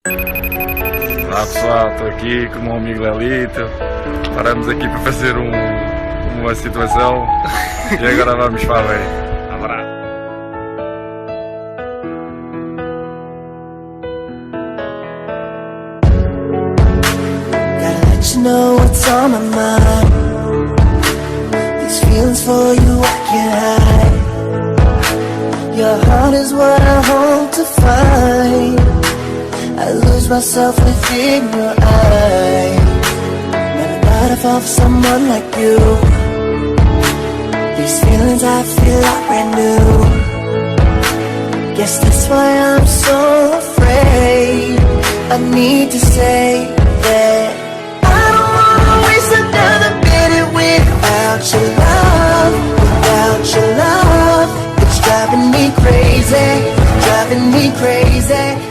Olá pessoal, estou aqui com o meu amigo Lelito. Paramos aqui para fazer uma situação e agora vamos para a ver. Abraço. Gotta let you know what's on my mind. These feelings for you I can't hide. Your heart is what I hope to find. I lose myself within your eyes. Never thought I'd fall for someone like you. These feelings I feel are brand new. Guess that's why I'm so afraid. I need to say that I don't wanna waste another minute without your love. Without your love, it's driving me crazy, driving me crazy.